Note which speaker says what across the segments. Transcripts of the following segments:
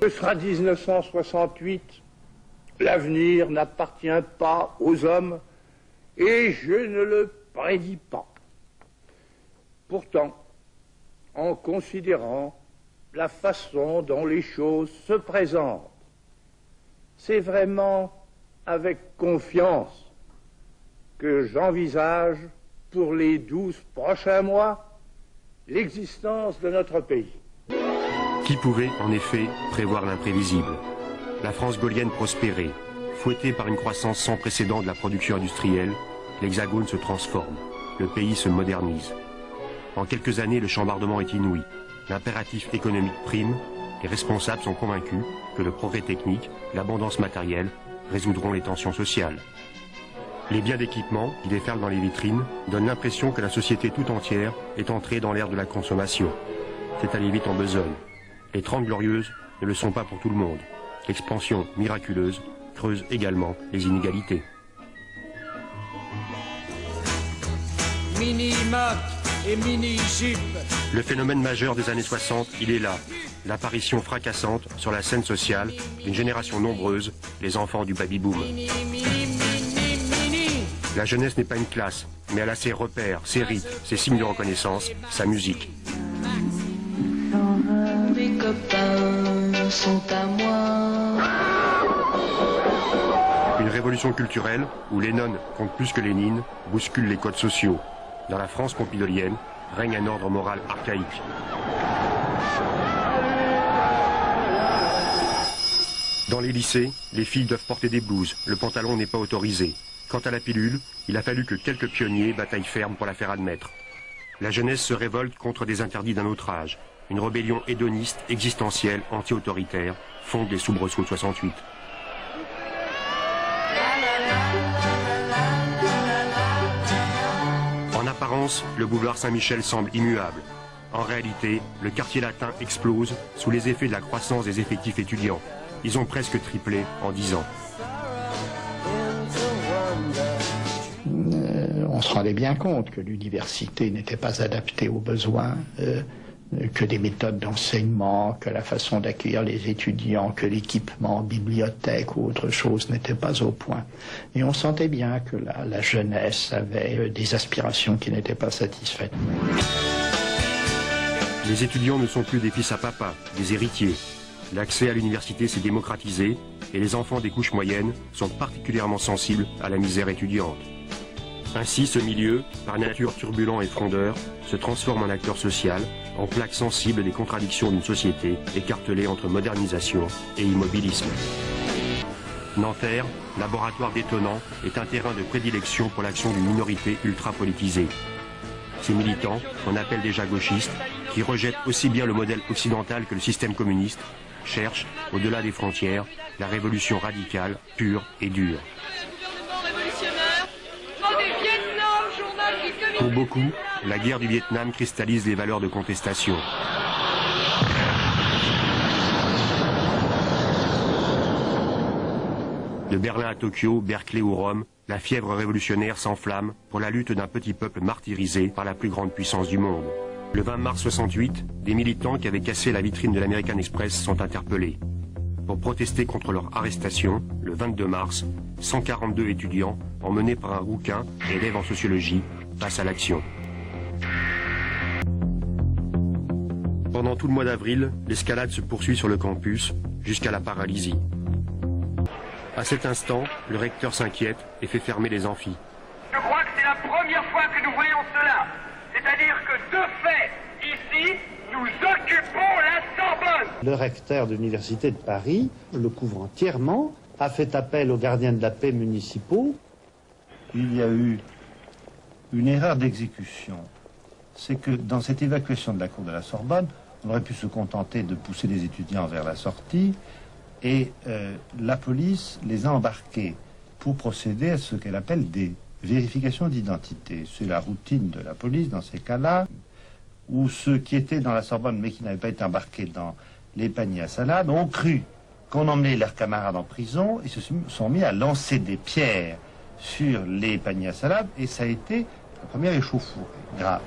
Speaker 1: Ce sera 1968. L'avenir n'appartient pas aux hommes et je ne le prédis pas. Pourtant, en considérant la façon dont les choses se présentent, c'est vraiment avec confiance que j'envisage pour les 12 prochains mois l'existence de notre pays.
Speaker 2: Qui pouvait, en effet, prévoir l'imprévisible? La France gaulienne prospérait. Fouettée par une croissance sans précédent de la production industrielle, l'Hexagone se transforme. Le pays se modernise. En quelques années, le chambardement est inouï. L'impératif économique prime. Les responsables sont convaincus que le progrès technique, l'abondance matérielle, résoudront les tensions sociales. Les biens d'équipement qui déferlent dans les vitrines donnent l'impression que la société tout entière est entrée dans l'ère de la consommation. C'est aller vite en besogne. Les 30 glorieuses ne le sont pas pour tout le monde. L'expansion miraculeuse creuse également les inégalités.
Speaker 3: Mini-moc et mini-jupe.
Speaker 2: Le phénomène majeur des années 60, il est là. L'apparition fracassante sur la scène sociale d'une génération nombreuse, les enfants du baby-boom. La jeunesse n'est pas une classe, mais elle a ses repères, ses rites, ses signes de reconnaissance, sa musique.
Speaker 4: Mes copains sont à moi.
Speaker 2: Une révolution culturelle où Lennon compte plus que Lénine bouscule les codes sociaux. Dans la France pompidolienne règne un ordre moral archaïque. Dans les lycées, les filles doivent porter des blouses, le pantalon n'est pas autorisé. Quant à la pilule, il a fallu que quelques pionniers bataillent ferme pour la faire admettre. La jeunesse se révolte contre des interdits d'un autre âge. Une rébellion hédoniste, existentielle, anti-autoritaire, fonde les soubresauts de 68. En apparence, le boulevard Saint-Michel semble immuable. En réalité, le quartier latin explose sous les effets de la croissance des effectifs étudiants. Ils ont presque triplé en 10 ans.
Speaker 5: On se rendait bien compte que l'université n'était pas adaptée aux besoins, que des méthodes d'enseignement, que la façon d'accueillir les étudiants, que l'équipement, bibliothèque ou autre chose n'était pas au point. Et on sentait bien que la jeunesse avait des aspirations qui n'étaient pas satisfaites.
Speaker 2: Les étudiants ne sont plus des fils à papa, des héritiers. L'accès à l'université s'est démocratisé et les enfants des couches moyennes sont particulièrement sensibles à la misère étudiante. Ainsi, ce milieu, par nature turbulent et frondeur, se transforme en acteur social, en plaque sensible des contradictions d'une société écartelée entre modernisation et immobilisme. Nanterre, laboratoire détonnant, est un terrain de prédilection pour l'action d'une minorité ultra-politisée. Ces militants, qu'on appelle déjà gauchistes, qui rejettent aussi bien le modèle occidental que le système communiste, cherchent, au-delà des frontières, la révolution radicale, pure et dure. Pour beaucoup, la guerre du Vietnam cristallise les valeurs de contestation. De Berlin à Tokyo, Berkeley ou Rome, la fièvre révolutionnaire s'enflamme pour la lutte d'un petit peuple martyrisé par la plus grande puissance du monde. Le 20 mars 68, des militants qui avaient cassé la vitrine de l'American Express sont interpellés. Pour protester contre leur arrestation, le 22 mars, 142 étudiants, emmenés par un rouquin, élève en sociologie, passent à l'action. Pendant tout le mois d'avril, l'escalade se poursuit sur le campus, jusqu'à la paralysie. À cet instant, le recteur s'inquiète et fait fermer les amphis.
Speaker 6: Je crois que c'est la première fois que nous voyons cela. C'est-à-dire que, de fait, ici, nous occupons la Sorbonne.
Speaker 7: Le recteur de l'Université de Paris, le couvre entièrement, a fait appel aux gardiens de la paix municipaux.
Speaker 8: Il y a eu une erreur d'exécution. C'est que dans cette évacuation de la cour de la Sorbonne, on aurait pu se contenter de pousser les étudiants vers la sortie et la police les a embarqués pour procéder à ce qu'elle appelle des vérifications d'identité. C'est la routine de la police dans ces cas-là, où ceux qui étaient dans la Sorbonne mais qui n'avaient pas été embarqués dans les paniers à salade ont cru qu'on emmenait leurs camarades en prison et se sont mis à lancer des pierres sur les paniers à salade et ça a été la première échauffourée grave.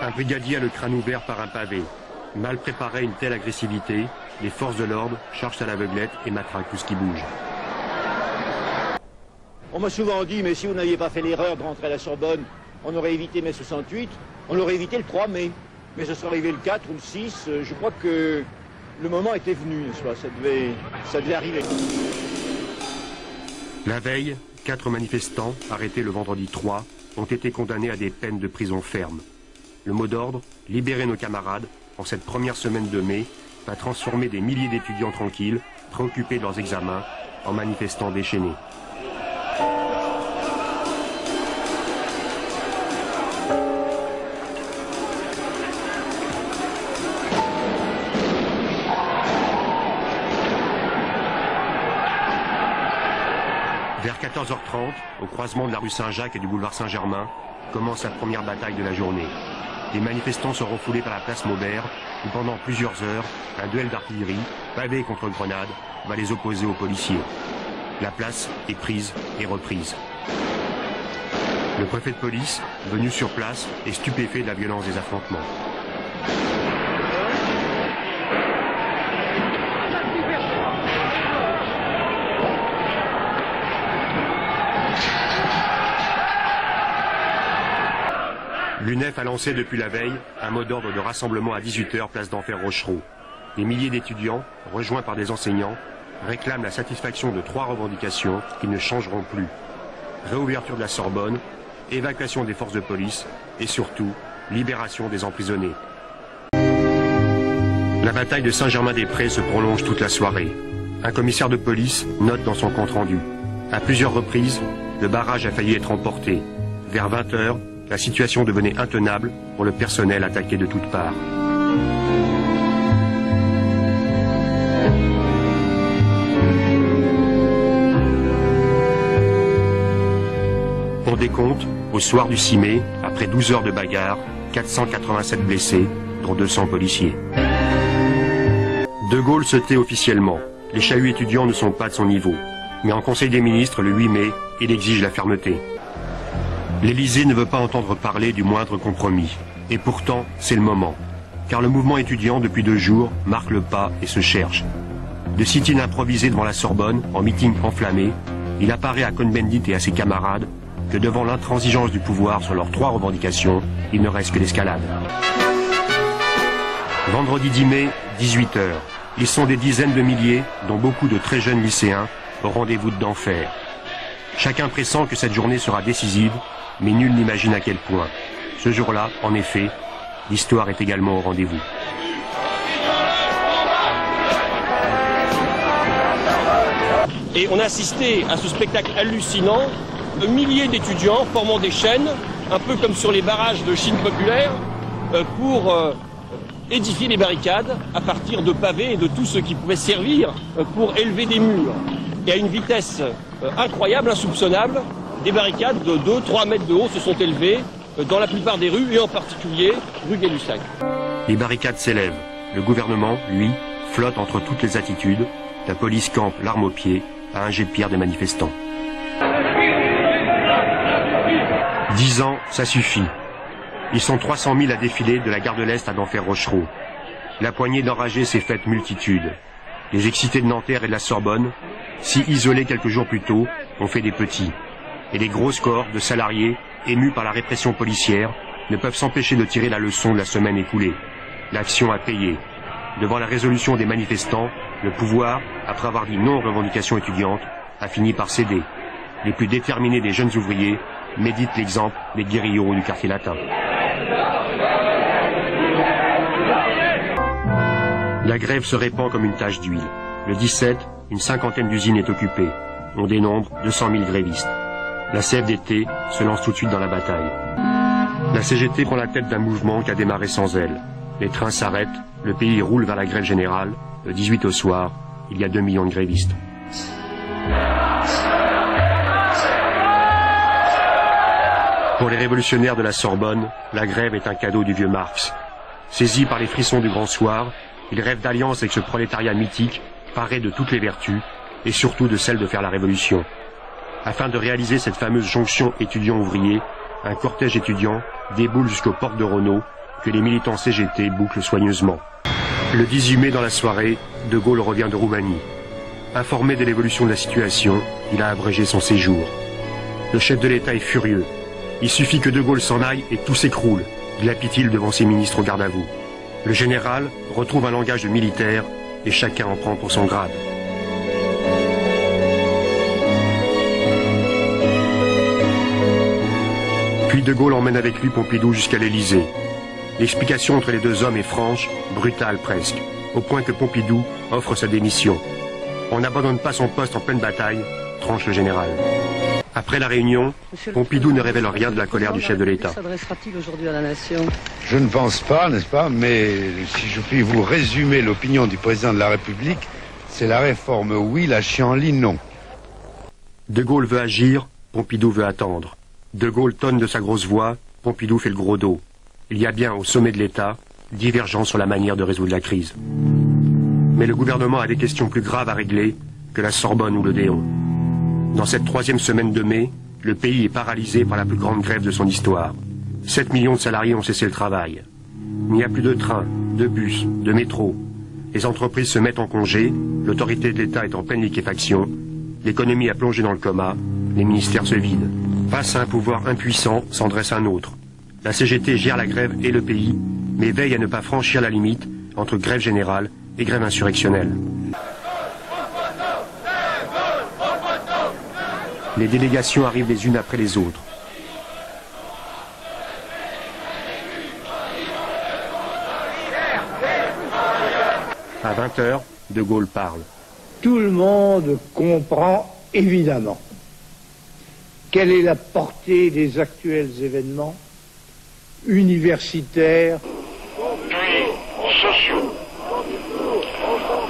Speaker 2: Un Un brigadier a le crâne ouvert par un pavé. Mal préparé à une telle agressivité, les forces de l'ordre chargent à l'aveuglette et matraquent tout ce qui bouge.
Speaker 9: On m'a souvent dit, mais si vous n'aviez pas fait l'erreur de rentrer à la Sorbonne, on aurait évité mai 68, on aurait évité le 3 mai. Mais ça serait arrivé le 4 ou le 6, je crois que le moment était venu, n'est-ce pas? Ça devait arriver.
Speaker 2: La veille, 4 manifestants, arrêtés le vendredi 3, ont été condamnés à des peines de prison ferme. Le mot d'ordre, libérer nos camarades, en cette première semaine de mai, va transformer des milliers d'étudiants tranquilles, préoccupés de leurs examens, en manifestants déchaînés. Vers 14h30, au croisement de la rue Saint-Jacques et du boulevard Saint-Germain, commence la première bataille de la journée. Les manifestants seront foulés par la place Maubert, où pendant plusieurs heures, un duel d'artillerie, pavé contre grenade, va les opposer aux policiers. La place est prise et reprise. Le préfet de police, venu sur place, est stupéfait de la violence des affrontements. L'UNEF a lancé depuis la veille un mot d'ordre de rassemblement à 18h, place d'Enfer Rochereau. Des milliers d'étudiants, rejoints par des enseignants, réclament la satisfaction de 3 revendications qui ne changeront plus. Réouverture de la Sorbonne, évacuation des forces de police et surtout, libération des emprisonnés. La bataille de Saint-Germain-des-Prés se prolonge toute la soirée. Un commissaire de police note dans son compte-rendu. À plusieurs reprises, le barrage a failli être emporté. Vers 20h, la situation devenait intenable pour le personnel attaqué de toutes parts. On décompte, au soir du 6 mai, après 12 heures de bagarre, 487 blessés, dont 200 policiers. De Gaulle se tait officiellement. Les chahuts étudiants ne sont pas de son niveau. Mais en Conseil des ministres, le 8 mai, il exige la fermeté. L'Élysée ne veut pas entendre parler du moindre compromis. Et pourtant, c'est le moment. Car le mouvement étudiant, depuis 2 jours, marque le pas et se cherche. De sit-in improvisé devant la Sorbonne, en meeting enflammé, il apparaît à Cohn-Bendit et à ses camarades que devant l'intransigeance du pouvoir sur leurs 3 revendications, il ne reste que l'escalade. Vendredi 10 mai, 18h. Ils sont des dizaines de milliers, dont beaucoup de très jeunes lycéens, au rendez-vous d'Enfer. Chacun pressent que cette journée sera décisive, mais nul n'imagine à quel point. Ce jour-là, en effet, l'histoire est également au rendez-vous.
Speaker 10: Et on a assisté à ce spectacle hallucinant, de milliers d'étudiants formant des chaînes, un peu comme sur les barrages de Chine populaire, pour édifier les barricades à partir de pavés et de tout ce qui pouvait servir pour élever des murs. Et à une vitesse incroyable, insoupçonnable, des barricades de 2-3 mètres de haut se sont élevées dans la plupart des rues, et en particulier rue Gay-Lussac.
Speaker 2: Les barricades s'élèvent. Le gouvernement, lui, flotte entre toutes les attitudes. La police campe l'arme au pied à un jet de pierre des manifestants. 10 ans, ça suffit. Ils sont 300 000 à défiler de la gare de l'Est à d'Enfer Rochereau. La poignée d'enragés s'est faite multitude. Les excités de Nanterre et de la Sorbonne, si isolés quelques jours plus tôt, ont fait des petits. Et les grosses cohortes de salariés, émus par la répression policière, ne peuvent s'empêcher de tirer la leçon de la semaine écoulée. L'action a payé. Devant la résolution des manifestants, le pouvoir, après avoir dit non aux revendications étudiantes, a fini par céder. Les plus déterminés des jeunes ouvriers méditent l'exemple des guérilleros du quartier latin. La grève se répand comme une tache d'huile. Le 17, une 50aine d'usines est occupée. On dénombre 200 000 grévistes. La CFDT se lance tout de suite dans la bataille. La CGT prend la tête d'un mouvement qui a démarré sans elle. Les trains s'arrêtent, le pays roule vers la grève générale. Le 18 au soir, il y a 2 millions de grévistes. Pour les révolutionnaires de la Sorbonne, la grève est un cadeau du vieux Marx. Saisis par les frissons du grand soir, ils rêvent d'alliance avec ce prolétariat mythique, paré de toutes les vertus, et surtout de celle de faire la révolution. Afin de réaliser cette fameuse jonction étudiant-ouvrier, un cortège étudiant déboule jusqu'aux portes de Renault, que les militants CGT bouclent soigneusement. Le 18 mai dans la soirée, De Gaulle revient de Roumanie. Informé de l'évolution de la situation, il a abrégé son séjour. Le chef de l'État est furieux. Il suffit que De Gaulle s'en aille et tout s'écroule, glapit-il devant ses ministres au garde à vous. Le général retrouve un langage de militaire et chacun en prend pour son grade. Puis De Gaulle emmène avec lui Pompidou jusqu'à l'Élysée. L'explication entre les deux hommes est franche, brutale presque, au point que Pompidou offre sa démission. On n'abandonne pas son poste en pleine bataille, tranche le général. Après la réunion, Pompidou ne révèle rien de la colère du chef de l'État.
Speaker 11: S'adressera-t-il aujourd'hui à la nation?
Speaker 12: Je ne pense pas, n'est-ce pas, mais si je puis vous résumer l'opinion du président de la République, c'est la réforme oui, la Chienlit non.
Speaker 2: De Gaulle veut agir, Pompidou veut attendre. De Gaulle tonne de sa grosse voix, Pompidou fait le gros dos. Il y a bien, au sommet de l'État, divergence sur la manière de résoudre la crise. Mais le gouvernement a des questions plus graves à régler que la Sorbonne ou l'Odéon. Dans cette 3e semaine de mai, le pays est paralysé par la plus grande grève de son histoire. 7 millions de salariés ont cessé le travail. Il n'y a plus de trains, de bus, de métro. Les entreprises se mettent en congé, l'autorité de l'État est en pleine liquéfaction, l'économie a plongé dans le coma, les ministères se vident. Face à un pouvoir impuissant, s'en dresse un autre. La CGT gère la grève et le pays, mais veille à ne pas franchir la limite entre grève générale et grève insurrectionnelle. Les délégations arrivent les unes après les autres. À 20h, De Gaulle parle.
Speaker 1: Tout le monde comprend évidemment quelle est la portée des actuels événements universitaires,
Speaker 13: puis sociaux.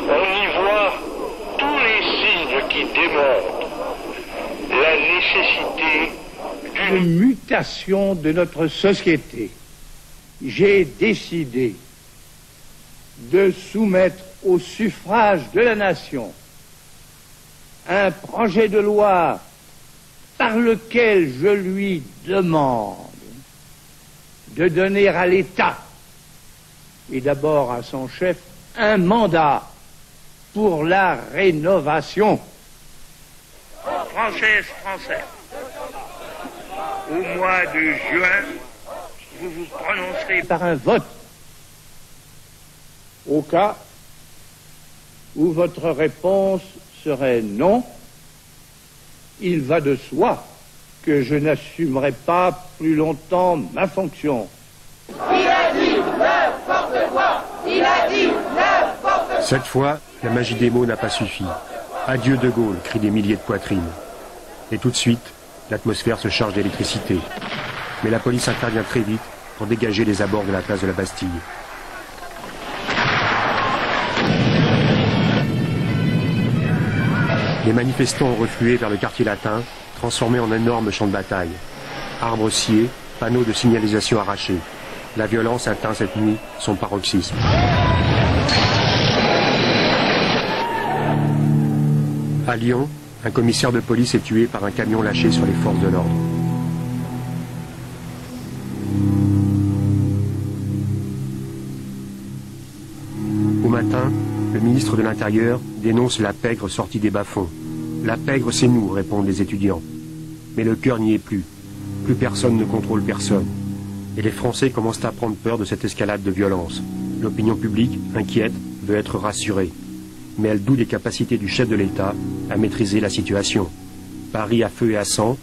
Speaker 13: On y voit tous les signes qui démontrent la nécessité
Speaker 1: d'une mutation de notre société. J'ai décidé de soumettre au suffrage de la nation un projet de loi par lequel je lui demande de donner à l'État, et d'abord à son chef, un mandat pour la rénovation.
Speaker 13: Françaises, Français, au mois de juin, vous vous prononcerez
Speaker 1: par un vote. Au cas où votre réponse serait non, il va de soi que je n'assumerai pas plus longtemps ma fonction.
Speaker 14: Il a dit n'importe quoi. Il a dit n'importe quoi.
Speaker 2: Cette fois, la magie des mots n'a pas suffi. Adieu De Gaulle, crient des milliers de poitrines. Et tout de suite, l'atmosphère se charge d'électricité. Mais la police intervient très vite pour dégager les abords de la place de la Bastille. Les manifestants ont reflué vers le quartier latin, transformé en énorme champ de bataille. Arbres sciés, panneaux de signalisation arrachés. La violence atteint cette nuit son paroxysme. À Lyon, un commissaire de police est tué par un camion lâché sur les forces de l'ordre. Au matin, le ministre de l'Intérieur dénonce la pègre sortie des bas-fonds. La pègre, c'est nous, répondent les étudiants. Mais le cœur n'y est plus. Plus personne ne contrôle personne. Et les Français commencent à prendre peur de cette escalade de violence. L'opinion publique, inquiète, veut être rassurée. Mais elle doute des capacités du chef de l'État à maîtriser la situation. Paris à feu et à sang,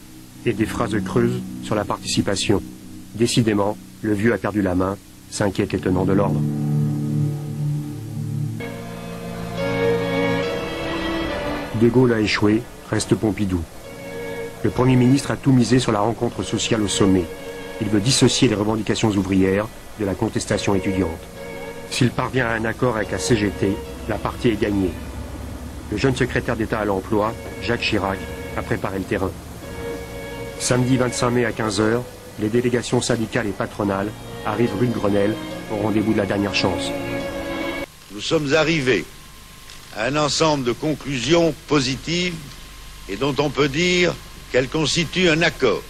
Speaker 2: et des phrases creuses sur la participation. Décidément, le vieux a perdu la main, s'inquiètent les tenants de l'ordre. De Gaulle a échoué, reste Pompidou. Le Premier ministre a tout misé sur la rencontre sociale au sommet. Il veut dissocier les revendications ouvrières de la contestation étudiante. S'il parvient à un accord avec la CGT, la partie est gagnée. Le jeune secrétaire d'État à l'emploi, Jacques Chirac, a préparé le terrain. Samedi 25 mai à 15h, les délégations syndicales et patronales arrivent rue de Grenelle au rendez-vous de la dernière chance.
Speaker 12: Nous sommes arrivés à un ensemble de conclusions positives et dont on peut dire qu'elles constituent un accord.